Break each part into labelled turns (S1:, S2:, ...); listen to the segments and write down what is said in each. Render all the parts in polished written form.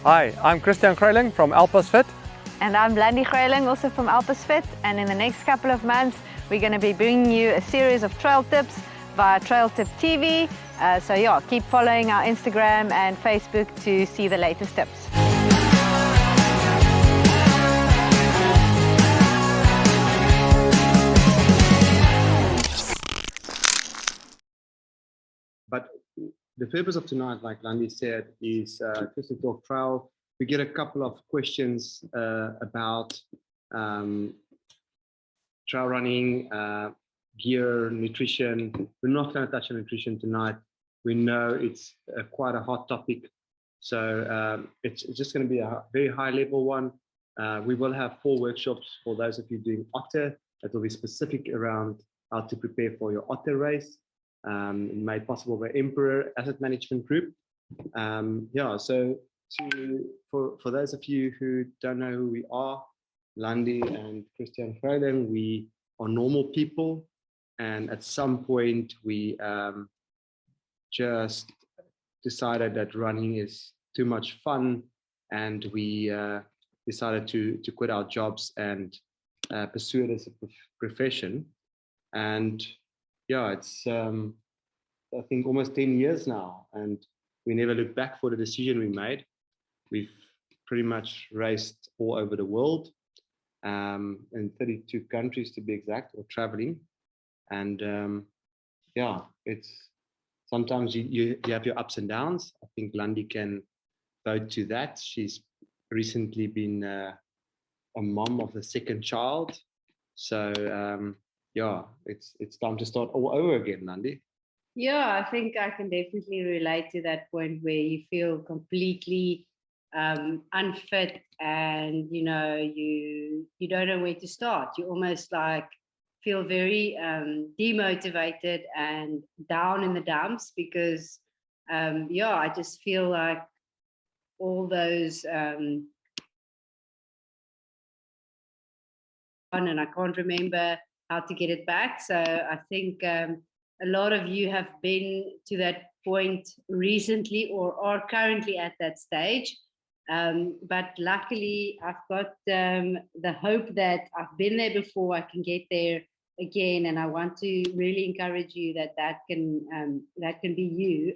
S1: Hi, I'm Christian Kruiling from Alpes Fit.
S2: And I'm Blandy Kruiling, also from Alpes Fit. And in the next couple of months, we're going to be bringing you a series of trail tips via Trail Tip TV. So yeah, keep following our Instagram and Facebook to see the latest tips.
S3: But the purpose of tonight, like Landy said, is just to talk trail. We get a couple of questions about trail running, gear, nutrition. We're not going to touch on nutrition tonight. We know it's quite a hot topic. So it's just going to be a very high level one. We will have 4 workshops for those of you doing otter that will be specific around how to prepare for your otter race. Made possible by Emperor Asset Management Group. Yeah, so for those of you who don't know who we are, Landy and Christian Kruiling, we are normal people, and at some point we just decided that running is too much fun, and we decided to quit our jobs and pursue it as a profession. And yeah, it's I think almost 10 years now, and we never looked back for the decision we made. We've pretty much raced all over the world, in 32 countries to be exact, or traveling. And yeah, it's sometimes you have your ups and downs. I think Landy can vote to that. She's recently been a mom of the 2nd child. So yeah, it's time to start all over again, Landy.
S4: Yeah, I think I can definitely relate to that point where you feel completely unfit, and you know you don't know where to start. You almost like feel very demotivated and down in the dumps because yeah, I just feel like all those and I can't remember how to get it back. So I think a lot of you have been to that point recently or are currently at that stage. But luckily, I've got the hope that I've been there before, I can get there again. And I want to really encourage you that can be you.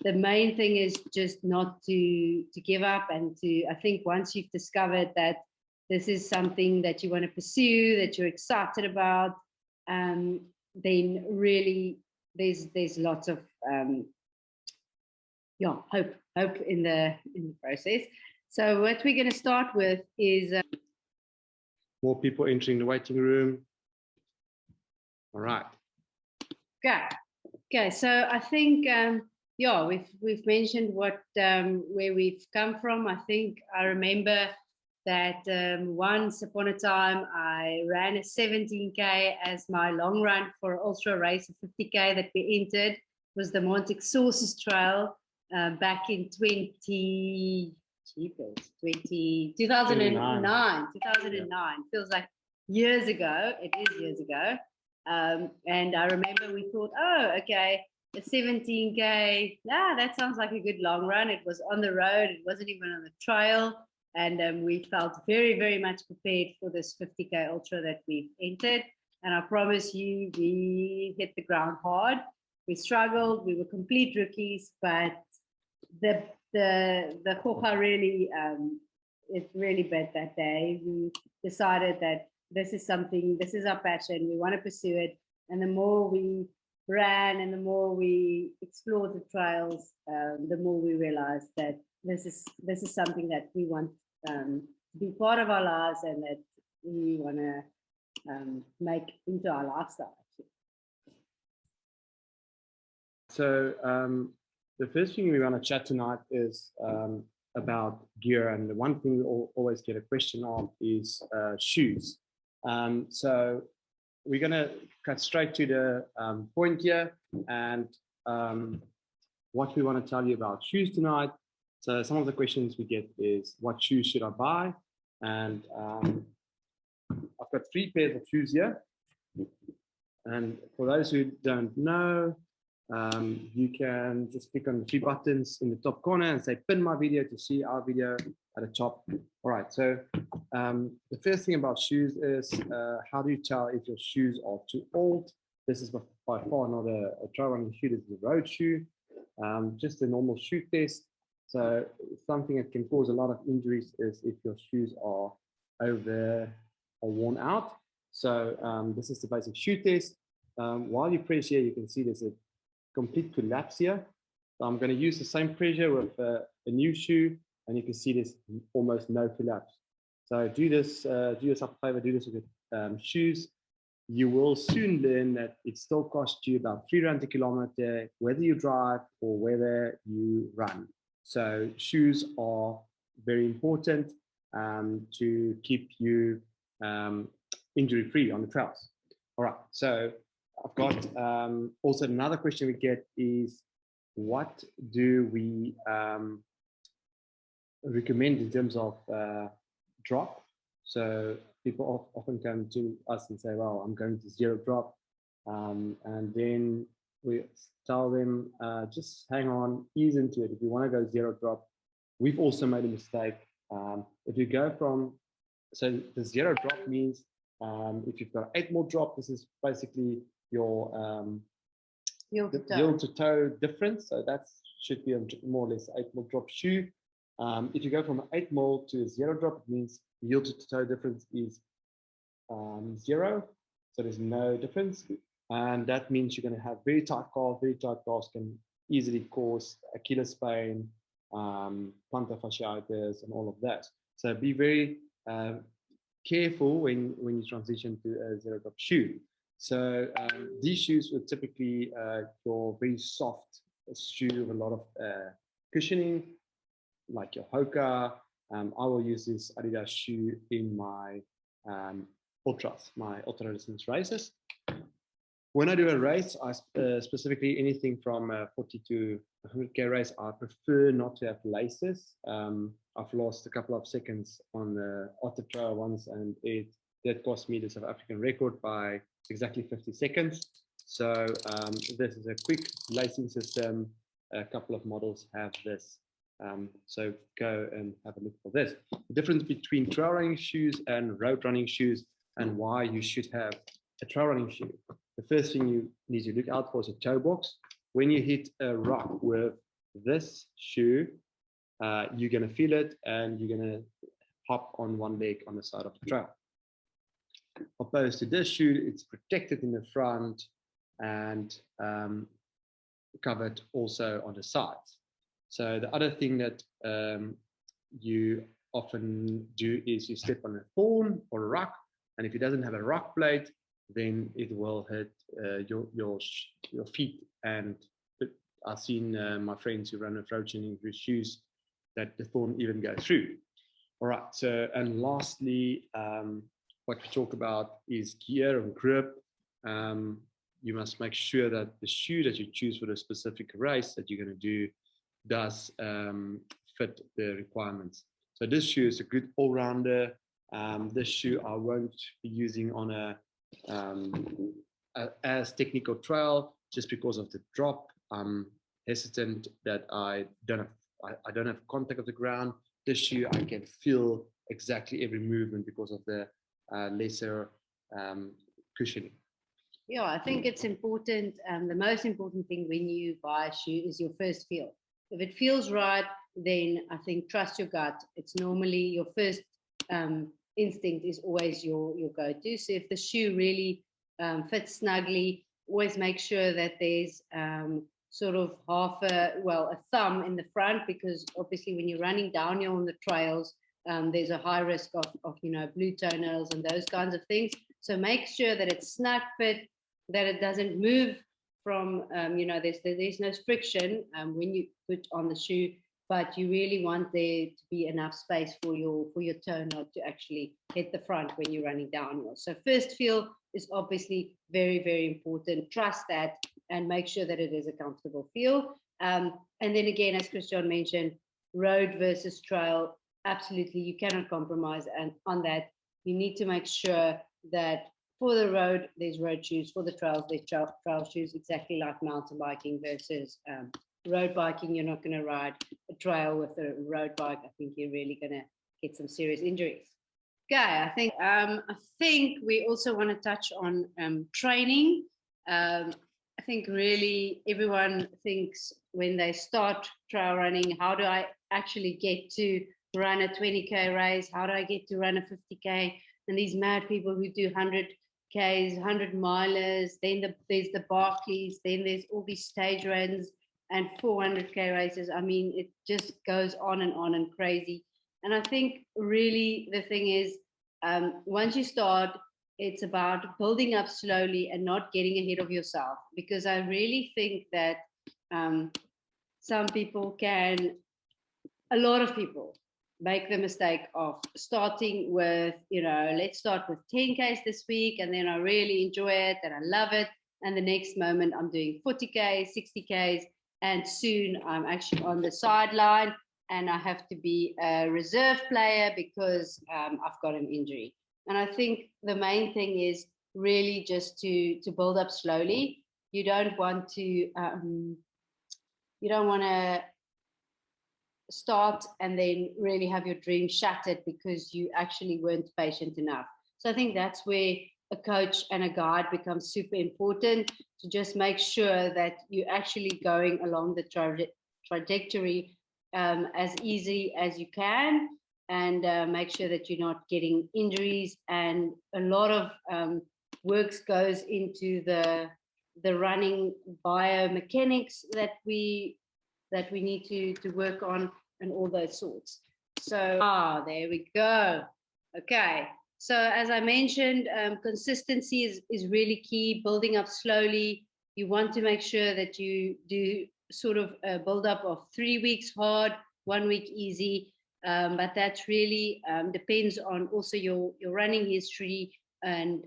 S4: The main thing is just not to give up, and I think once you've discovered that this is something that you want to pursue, that you're excited about, then really there's lots of yeah, hope in the process. So what we're going to start with is
S3: more people entering the waiting room. All right.
S4: Okay. So I think yeah, we've mentioned what where we've come from. I think I remember that once upon a time I ran a 17K as my long run for ultra race, a 50K that we entered was the Montic Sources Trail back in 2009. Feels like years ago. It is years ago. And I remember we thought, oh, okay, a 17K, that sounds like a good long run. It was on the road. It wasn't even on the trail. And we felt very, very much prepared for this 50K ultra that we've entered. And I promise you, we hit the ground hard. We struggled. We were complete rookies, but the Khocha really, it really bet that day. We decided that this is our passion. We want to pursue it. And the more we ran and the more we explored the trails, the more we realized that this is something that we want to be part of our lives and that we want to make into our lifestyle.
S3: So the first thing we want to chat tonight is about gear, and the one thing we always get a question on is shoes. So we're going to cut straight to the point here, and what we want to tell you about shoes tonight. So some of the questions we get is, what shoes should I buy? And I've got 3 pairs of shoes here. And for those who don't know, You can just click on the 3 buttons in the top corner and say pin my video to see our video at the top. All right, so the first thing about shoes is how do you tell if your shoes are too old? This is by far not a trail running shoe, this is a road shoe, just a normal shoe test. So something that can cause a lot of injuries is if your shoes are worn out. So this is the basic shoe test. While you press here, you can see there's a complete collapse here. So I'm going to use the same pressure with a new shoe, and you can see there's almost no collapse. So do yourself a favor, do this with shoes. You will soon learn that it still costs you about R3 a kilometer, whether you drive or whether you run. So shoes are very important to keep you injury-free on the trails. All right, so I've got also another question we get is, what do we recommend in terms of drop? So people often come to us and say, well, I'm going to 0 drop. And then we tell them, just hang on, ease into it. If you want to go 0 drop, we've also made a mistake. If you go from, so the 0 drop means if you've got 8 more drop, this is basically your heel to toe difference. So that should be a more or less 8 more drop shoe. If you go from 8 mil to 0 drop, it means heel to toe difference is 0. So there's no difference. And that means you're going to have very tight calves. Very tight calves can easily cause Achilles pain, plantar fasciitis, and all of that. So be very careful when you transition to a 0 drop shoe. So these shoes are typically your very soft shoe with a lot of cushioning, like your Hoka. I will use this Adidas shoe in my ultras, my ultra distance races. When I do a race, I specifically anything from 40 to 100K race, I prefer not to have laces. I've lost a couple of seconds on the Otter Trail once, and that cost me the South African record by exactly 50 seconds. So this is a quick lacing system. A couple of models have this. So go and have a look for this. The difference between trail running shoes and road running shoes, and why you should have a trail running shoe. The first thing you need to look out for is a toe box. When you hit a rock with this shoe, you're going to feel it and you're going to hop on one leg on the side of the trail. Opposed to this shoe, it's protected in the front and covered also on the sides. So the other thing that you often do is you step on a thorn or a rock, and if it doesn't have a rock plate, then it will hit your feet. And I've seen my friends who run approach in with shoes that the thorn even goes through. All right, so and lastly, what we talk about is gear and grip. You must make sure that the shoe that you choose for the specific race that you're going to do does fit the requirements. So this shoe is a good all-rounder. This shoe I won't be using on a as technical trail just because of the drop. I'm hesitant that I don't have contact of the ground. This shoe I can feel exactly every movement because of the lesser cushioning.
S4: Yeah, I think it's important. The most important thing when you buy a shoe is your first feel. If it feels right, then I think trust your gut. It's normally your first instinct is always your go-to. So if the shoe really fits snugly, always make sure that there's sort of a thumb in the front, because obviously when you're running downhill on the trails, there's a high risk of blue toenails and those kinds of things. So make sure that it's snug fit, that it doesn't move from, there's no friction when you put on the shoe, but you really want there to be enough space for your toenail to actually hit the front when you're running downhill. So first feel is obviously very, very important. Trust that and make sure that it is a comfortable feel. And then again, as Christian mentioned, road versus trail, absolutely, you cannot compromise on that. You need to make sure that For the road, there's road shoes. For the trails, there's trail shoes, exactly like mountain biking versus road biking. You're not going to ride a trail with a road bike. I think you're really going to get some serious injuries. Okay, I think we also want to touch on training. I think really everyone thinks when they start trail running, how do I actually get to run a 20K race? How do I get to run a 50K? And these mad people who do 100Ks, 100 milers, then there's the Barclays, then there's all these stage runs and 400K races. I mean, it just goes on and crazy. And I think really the thing is, once you start, it's about building up slowly and not getting ahead of yourself. Because I really think that some people a lot of people make the mistake of starting with, let's start with 10Ks this week, and then I really enjoy it and I love it. And the next moment I'm doing 40Ks, 60Ks, and soon I'm actually on the sideline and I have to be a reserve player because I've got an injury. And I think the main thing is really just to build up slowly. You don't want to start and then really have your dream shattered because you actually weren't patient enough. So I think that's where a coach and a guide becomes super important, to just make sure that you're actually going along the trajectory as easy as you can, and make sure that you're not getting injuries. And a lot of work goes into the running biomechanics that we need to work on, and all those sorts. So there we go. Okay, so as I mentioned, consistency is really key. Building up slowly. You want to make sure that you do sort of a build up of 3 weeks hard, 1 week easy. But that really depends on also your running history and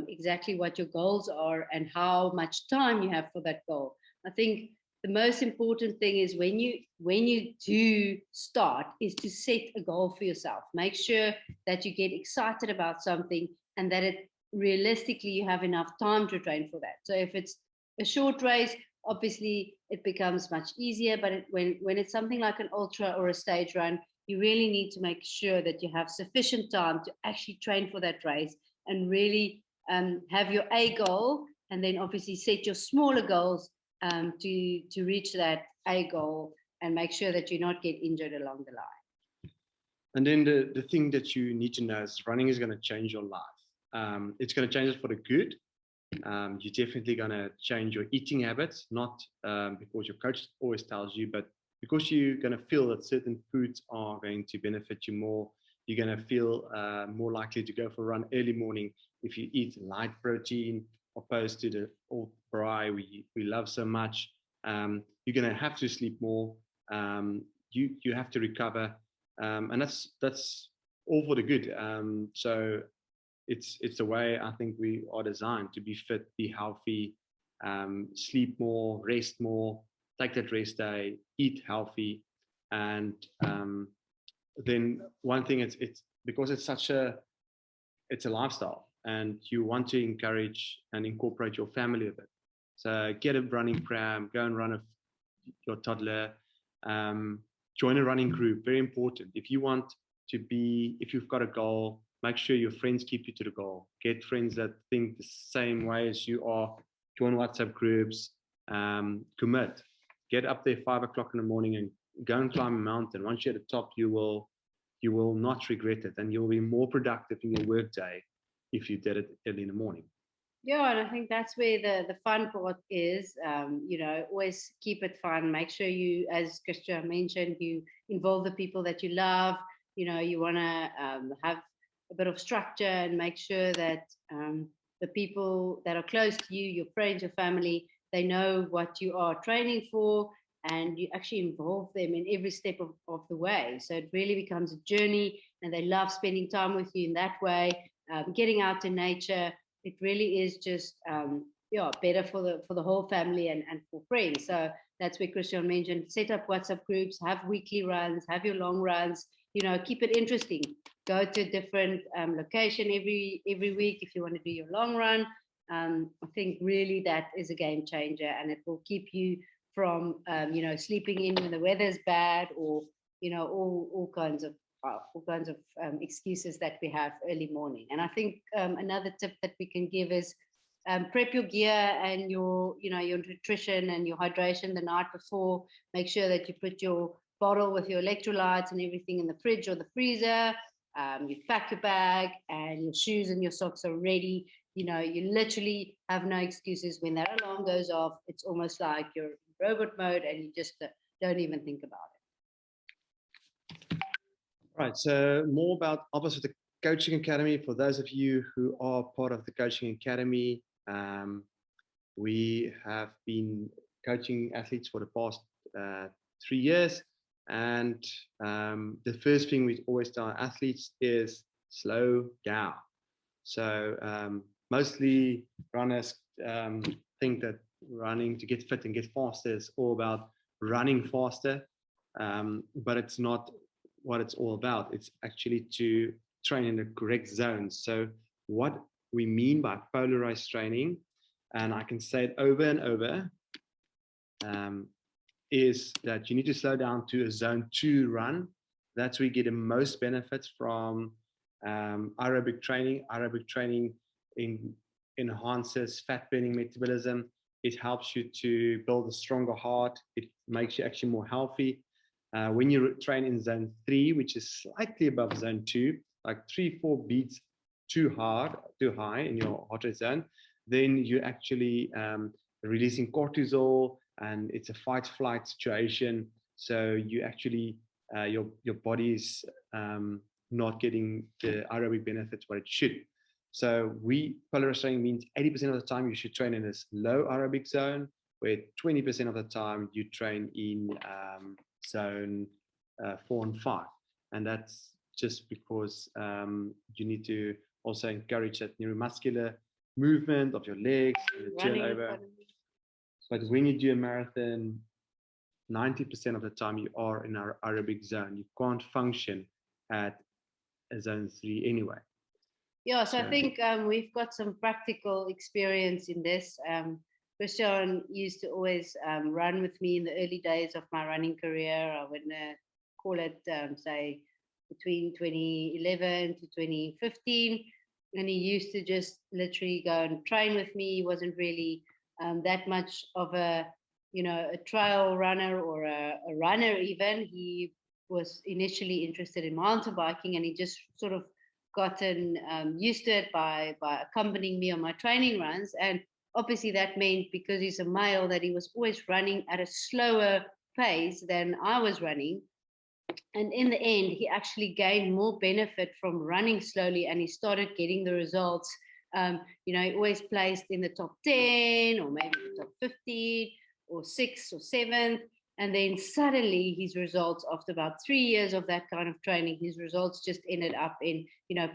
S4: exactly what your goals are and how much time you have for that goal. I think the most important thing is when you do start is to set a goal for yourself. Make sure that you get excited about something and that it realistically you have enough time to train for that. So if it's a short race, obviously it becomes much easier, but when it's something like an ultra or a stage run, you really need to make sure that you have sufficient time to actually train for that race and really have your A goal, and then obviously set your smaller goals to reach that A goal, and make sure that you not get injured along the line.
S3: And then the thing that you need to know is running is going to change your life. It's going to change it for the good. You're definitely going to change your eating habits, not because your coach always tells you, but because you're going to feel that certain foods are going to benefit you more. You're going to feel more likely to go for a run early morning if you eat light protein, opposed to the old braai we love so much. You're going to have to sleep more. You have to recover, and that's all for the good. So it's the way I think we are designed to be fit, be healthy, sleep more, rest more, take that rest day, eat healthy. And then one thing, it's because it's a lifestyle, and you want to encourage and incorporate your family a bit. So get a running pram, go and run your toddler, join a running group, very important. If you've got a goal, make sure your friends keep you to the goal. Get friends that think the same way as you are, join WhatsApp groups, commit. Get up there 5 o'clock in the morning and go and climb a mountain. Once you're at the top, you will not regret it, and you'll be more productive in your work day if you did it early in the morning.
S4: Yeah, and I think that's where the fun part is. Always keep it fun. Make sure you, as Christian mentioned, you involve the people that you love. You want to have a bit of structure and make sure that the people that are close to you, your friends, your family, they know what you are training for, and you actually involve them in every step of the way. So it really becomes a journey, and they love spending time with you in that way. Getting out in nature, it really is just better for the whole family and for friends. So that's where Christian mentioned, set up WhatsApp groups, have weekly runs, have your long runs, keep it interesting. Go to a different location every week if you want to do your long run. I think really that is a game changer, and it will keep you from sleeping in when the weather's bad, or all kinds of excuses that we have early morning. And I think another tip that we can give is prep your gear and your nutrition and your hydration the night before. Make sure that you put your bottle with your electrolytes and everything in the fridge or the freezer. You pack your bag, and your shoes and your socks are ready. You literally have no excuses. When that alarm goes off, it's almost like you're in robot mode, and you just don't even think about it.
S3: Right, so more about Alpas Fit Coaching Academy. For those of you who are part of the Coaching Academy, we have been coaching athletes for the past 3 years. And the first thing we always tell our athletes is slow down. So mostly runners think that running to get fit and get faster is all about running faster, but it's not what it's all about. It's actually to train in the correct zones. So what we mean by polarized training, and I can say it over and over, is that you need to slow down to a zone 2 run. That's where you get the most benefits from aerobic training. Aerobic training enhances fat burning metabolism. It helps you to build a stronger heart. It makes you actually more healthy. When you train in zone 3, which is slightly above zone 2, like 3-4 beats too high in your heart rate zone, then you actually releasing cortisol, and it's a fight-flight situation. So you actually your body is not getting the aerobic benefits what it should. So polarized training means 80% of the time you should train in this low aerobic zone, where 20% of the time you train in zone 4 and 5. And that's just because you need to also encourage that neuromuscular movement of your legs, the turnover. But when you do a marathon, 90% of the time you are in our aerobic zone. You can't function at a zone 3 anyway.
S4: Yeah, so I think we've got some practical experience in this. Christian used to always run with me in the early days of my running career. I would call it, say, between 2011 to 2015. And he used to just literally go and train with me. He wasn't really that much of a trail runner or a runner even. He was initially interested in mountain biking, and he just sort of gotten used to it by accompanying me on my training runs. And obviously that meant, because he's a male, that he was always running at a slower pace than I was running. And in the end, he actually gained more benefit from running slowly, and he started getting the results. He always placed in the top 10 or maybe the top 15 or 6th or 7th. And then suddenly his results, after about 3 years of that kind of training, his results just ended up in,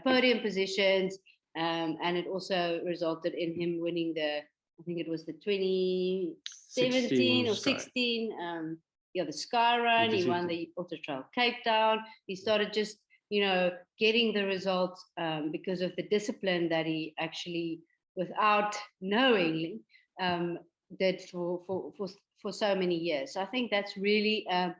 S4: podium positions. And it also resulted in him winning I think it was the 2017 or 16, the Sky Run. He won the Ultra Trail Cape Town. He started just, getting the results because of the discipline that he actually, without knowingly, did for so many years. So I think that's really a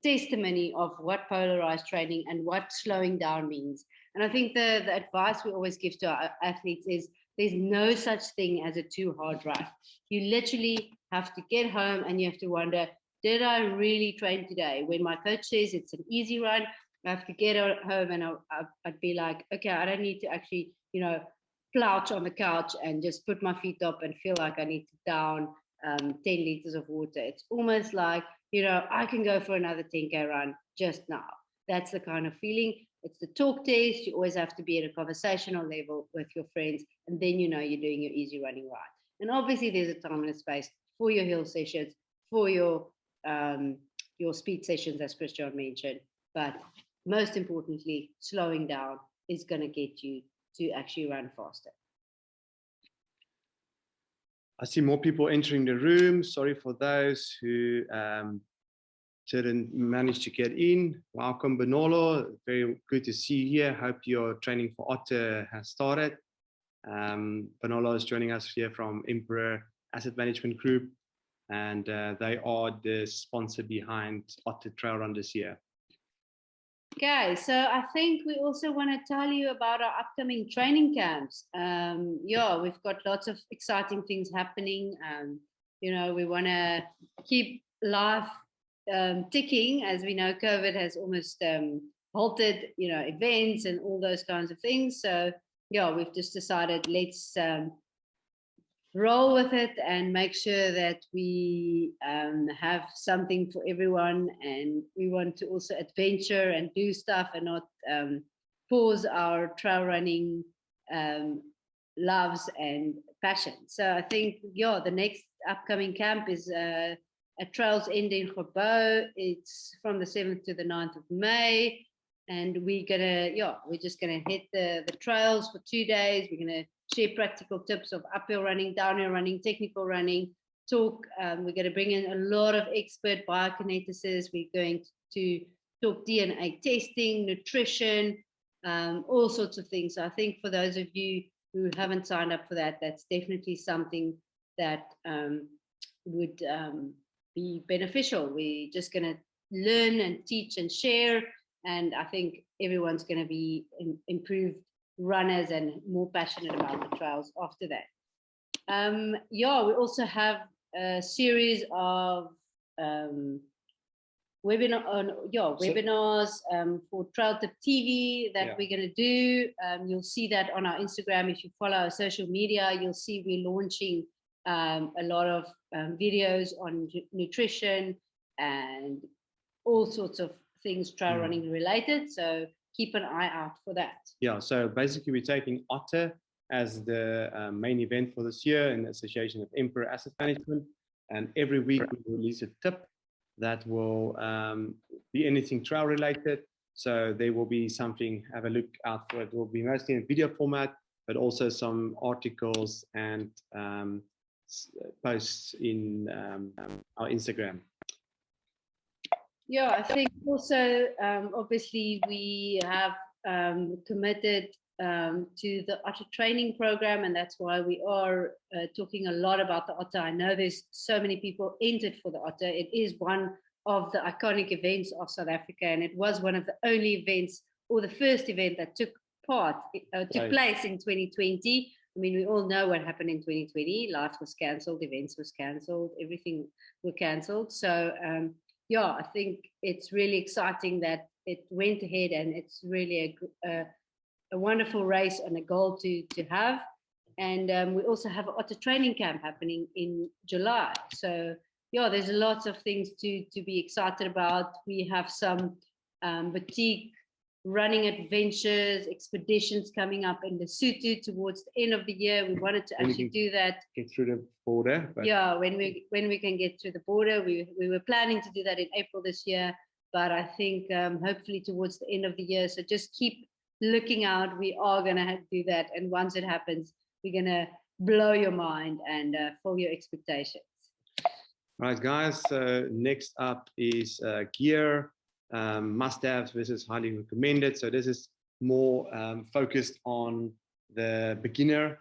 S4: testimony of what polarized training and what slowing down means. And I think the advice we always give to our athletes is there's no such thing as a too hard run. You literally have to get home and you have to wonder, did I really train today? When my coach says it's an easy run, I have to get home and I'd be like, okay, I don't need to actually, plouch on the couch and just put my feet up and feel like I need to down 10 liters of water. It's almost like, I can go for another 10K run just now. That's the kind of feeling. It's the talk test. You always have to be at a conversational level with your friends, and then you're doing your easy running right. And obviously there's a time and a space for your hill sessions, for your speed sessions, as Christian mentioned. But most importantly, slowing down is going to get you to actually run faster.
S3: I see more people entering the room. Sorry for those who didn't manage to get in. Welcome, Benolo. Very good to see you here. Hope your training for Otter has started. Benolo is joining us here from Emperor Asset Management Group, and they are the sponsor behind Otter Trail Run this year.
S4: Okay, so I think we also want to tell you about our upcoming training camps. Yeah, we've got lots of exciting things happening. You know, we want to keep life ticking, as we know COVID has almost halted, you know, events and all those kinds of things. So yeah, we've just decided let's roll with it and make sure that we have something for everyone. And we want to also adventure and do stuff and not pause our trail running loves and passion. So I think, yeah, the next upcoming camp is at Trails End in Grabouw. It's from the 7th to the 9th of May. And we're just gonna hit the trails for 2 days. We're gonna share practical tips of uphill running, downhill running, technical running, talk. We're gonna bring in a lot of expert biokineticists. We're going to talk DNA testing, nutrition, all sorts of things. So I think for those of you who haven't signed up for that, that's definitely something that would be beneficial. We're just gonna learn and teach and share. And I think everyone's going to be improved runners and more passionate about the trails after that. Yeah, we also have a series of webinars for Trail Tip TV that we're going to do. You'll see that on our Instagram. If you follow our social media, you'll see we're launching a lot of videos on nutrition and all sorts of things trail running related, so keep an eye out for that. Yeah,
S3: so basically we're taking Otter as the main event for this year in association with Emperor Asset Management, and every week we release a tip that will be anything trail related. So there will be something, have a look out for. It will be mostly in video format, but also some articles and posts in our Instagram.
S4: Yeah, I think also, obviously, we have committed to the Otter training program, and that's why we are talking a lot about the Otter. I know there's so many people entered for the Otter. It is one of the iconic events of South Africa, and it was one of the only events, or the first event that took place in 2020. I mean, we all know what happened in 2020. Life was cancelled, events was cancelled, everything were cancelled. So, yeah, I think it's really exciting that it went ahead, and it's really a wonderful race and a goal to have. And we also have an Otter training camp happening in July. So yeah, there's lots of things to be excited about. We have some boutique running adventures, expeditions coming up in Lesotho towards the end of the year. We wanted to actually do that.
S3: Get through the border.
S4: Yeah, when we can get through the border. We were planning to do that in April this year, but I think hopefully towards the end of the year. So just keep looking out. We are going to do that. And once it happens, we're going to blow your mind and fill your expectations.
S3: All right, guys. So next up is gear. Must-haves versus highly recommended. So this is more focused on the beginner,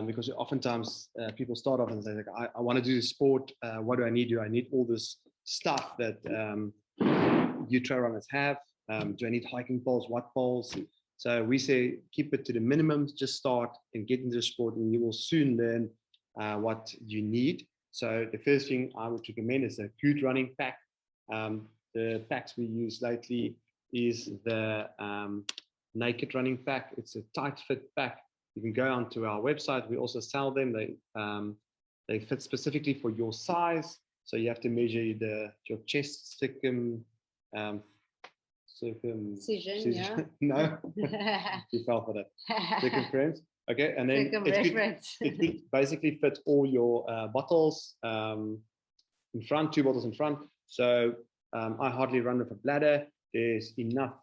S3: because oftentimes people start off and say, like, I want to do the sport. What do I need? Do I need all this stuff that you trail runners have? Do I need hiking poles? What poles? So we say keep it to the minimum. Just start and get into the sport, and you will soon learn what you need. So the first thing I would recommend is a good running pack. The packs we use lately is the Naked running pack. It's a tight fit pack. You can go onto our website. We also sell them. They fit specifically for your size. So you have to measure your chest circumcision.
S4: Yeah.
S3: No, you fell for that. Circumference. Okay, and then it basically fits all your bottles in front, 2 bottles in front. So I hardly run with a bladder. There's enough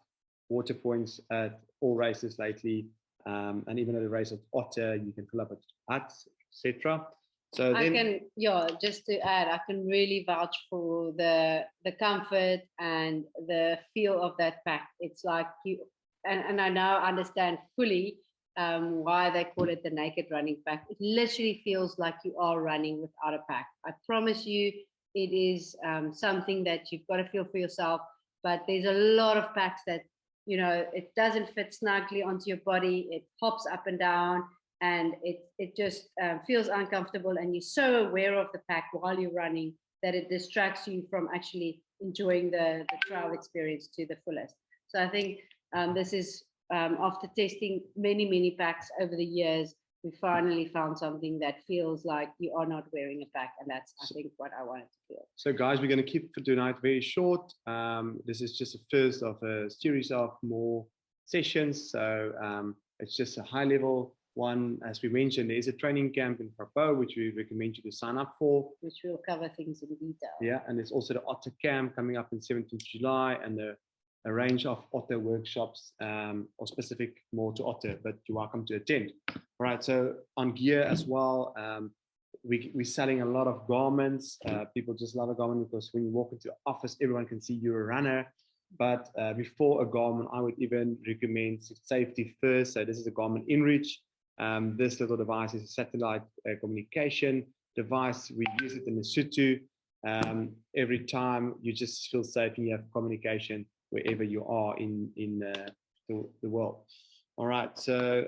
S3: water points at all races lately, and even at the race of Otter, you can fill up at huts, etc. So
S4: I
S3: then,
S4: can, yeah, just to add, I can really vouch for the comfort and the feel of that pack. It's like you, and I now understand fully why they call it the naked running pack. It literally feels like you are running without a pack. I promise you, it is something that you've got to feel for yourself. But there's a lot of packs that, you know, it doesn't fit snugly onto your body. It hops up and down, and it just feels uncomfortable. And you're so aware of the pack while you're running that it distracts you from actually enjoying the trail experience to the fullest. So I think this is after testing many packs over the years, we finally found something that feels like you are not wearing a pack, and that's, I think, what I wanted to feel.
S3: so guys, we're going to keep for tonight very short. This is just the first of a series of more sessions. So it's just a high level one. As we mentioned, there's a training camp in Frappo, which we recommend you to sign up for.
S4: Which will cover things in detail.
S3: Yeah, and there's also the Otter Camp coming up in 17th July, and a range of Otter workshops or specific more to Otter, but you're welcome to attend. All right, so on gear as well, we're selling a lot of garments. People just love a garment because when you walk into the office, everyone can see you're a runner. But before a Garmin, I would even recommend safety first. So this is a Garmin InReach. This little device is a satellite communication device. We use it in Lesotho. Every time you just feel safe and you have communication wherever you are in the world. All right, so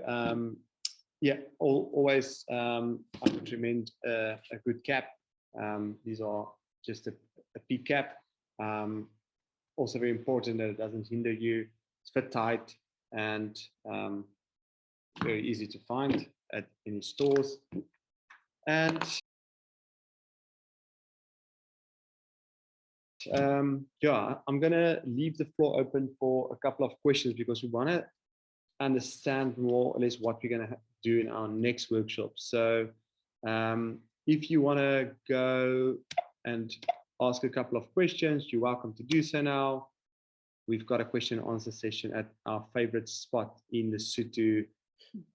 S3: yeah, always I would recommend a good cap. These are just a peak cap. Also very important that it doesn't hinder you. It's fit tight and very easy to find at any stores. And yeah, I'm gonna leave the floor open for a couple of questions because we want to understand more or less what we're gonna do in our next workshop. So if you want to go and ask a couple of questions, you're welcome to do so now. We've got a question and answer session at our favorite spot in Lesotho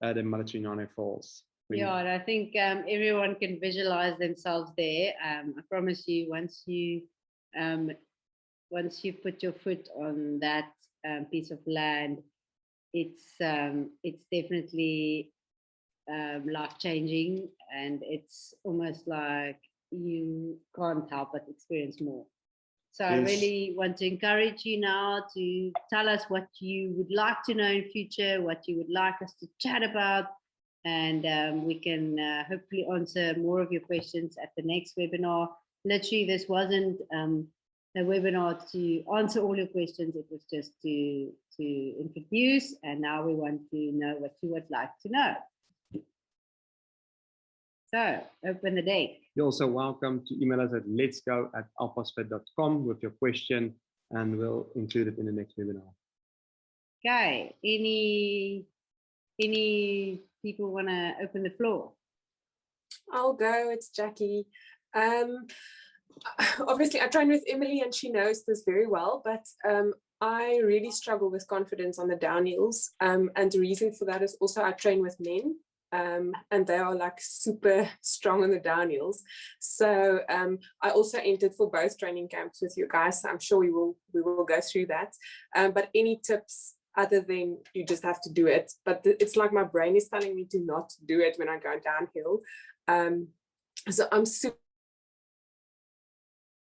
S3: at the Malatinane Falls.
S4: Yeah, and I think everyone can visualize themselves there. I promise you, once you put your foot on that piece of land, it's definitely life-changing, and it's almost like you can't help but experience more. So yes. I really want to encourage you now to tell us what you would like to know in future, what you would like us to chat about, and we can hopefully answer more of your questions at the next webinar. Literally, this wasn't a webinar to answer all your questions. It was just to introduce, and now we want to know what you would like to know. So, open the date.
S3: You're also welcome to email us at letsgo@alpasfit.com with your question, and we'll include it in the next webinar.
S4: Okay. Any people want to open the floor?
S5: I'll go. It's Jackie. Obviously, I train with Emily, and she knows this very well, but I really struggle with confidence on the downhills. And the reason for that is also I train with men. And they are like super strong on the downhills. So I also entered for both training camps with you guys. So I'm sure we will go through that. But any tips other than you just have to do it? But it's like my brain is telling me to not do it when I go downhill. So I'm super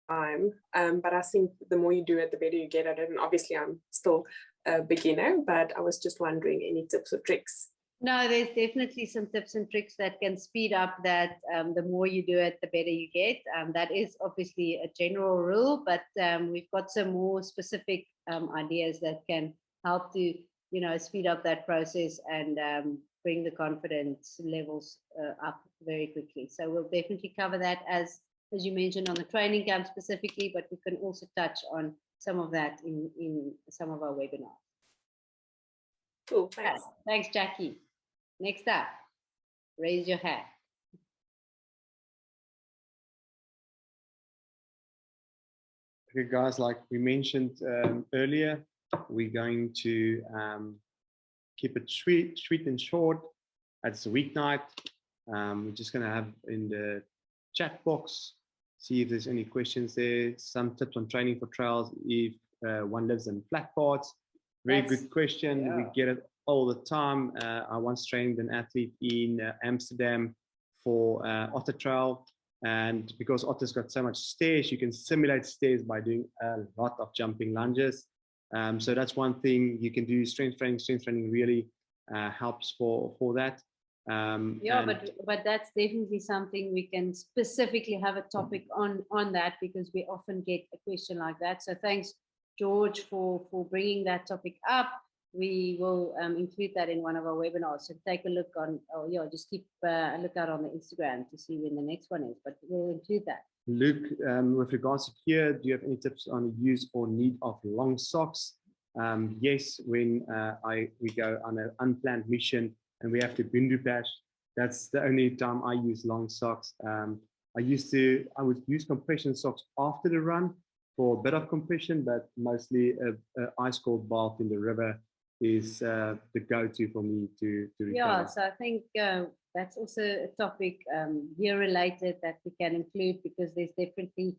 S5: but I think the more you do it, the better you get at it. And obviously I'm still a beginner, but I was just wondering any tips or tricks.
S4: No, there's definitely some tips and tricks that can speed up that. The more you do it, the better you get. That is obviously a general rule, but we've got some more specific ideas that can help to, you know, speed up that process and bring the confidence levels up very quickly. So we'll definitely cover that as you mentioned on the training camp specifically, but we can also touch on some of that in some of our webinars.
S5: Cool, thanks.
S4: Thanks, Jackie. Next up, raise your hand.
S3: Okay, guys, like we mentioned earlier, we're going to keep it sweet and short. It's a weeknight. We're just going to have in the chat box, see if there's any questions there. Some tips on training for trails if one lives in flat parts. Very good question.
S4: yeah.
S3: We get it all the time. I once trained an athlete in Amsterdam for Otter Trail. And because Otter's got so much stairs, you can simulate stairs by doing a lot of jumping lunges. So that's one thing you can do. Strength training really helps for that.
S4: Yeah, but that's definitely something we can specifically have a topic on that, because we often get a question like that. So thanks, George, for bringing that topic up. We will include that in one of our webinars. So take a look on, oh yeah, just keep a lookout on the Instagram to see when the next one is, but we'll include that.
S3: Luke, with regards to gear, do you have any tips on the use or need of long socks? Yes, when we go on an unplanned mission and we have to bindu bash, that's the only time I use long socks. I would use compression socks after the run for a bit of compression, but mostly a ice cold bath in the river is the go-to for me to recover.
S4: Yeah, so I think that's also a topic gear related that we can include, because there's definitely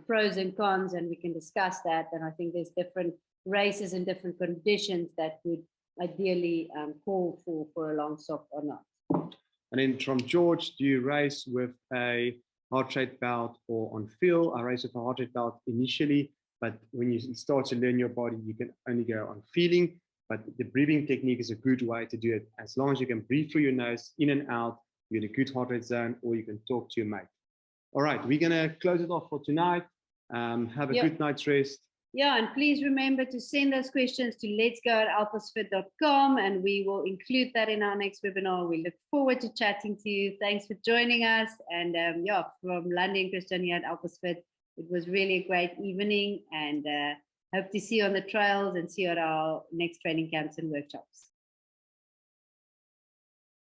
S4: pros and cons, and we can discuss that. And I think there's different races and different conditions that would ideally call for a long sock or not.
S3: And then from George, do you race with a heart rate belt or on feel? I race with a heart rate belt initially, but when you start to learn your body, you can only go on feeling. But the breathing technique is a good way to do it. As long as you can breathe through your nose, in and out, you're in a good heart rate zone, or you can talk to your mate. All right, we're gonna close it off for tonight. Have a good night's rest.
S4: Yeah, and please remember to send those questions to letsgo@alpasfit.com, and we will include that in our next webinar. We look forward to chatting to you. Thanks for joining us. And yeah, from London, Christian here at Alpasfit, it was really a great evening, and hope to see you on the trails and see you at our next training camps and workshops.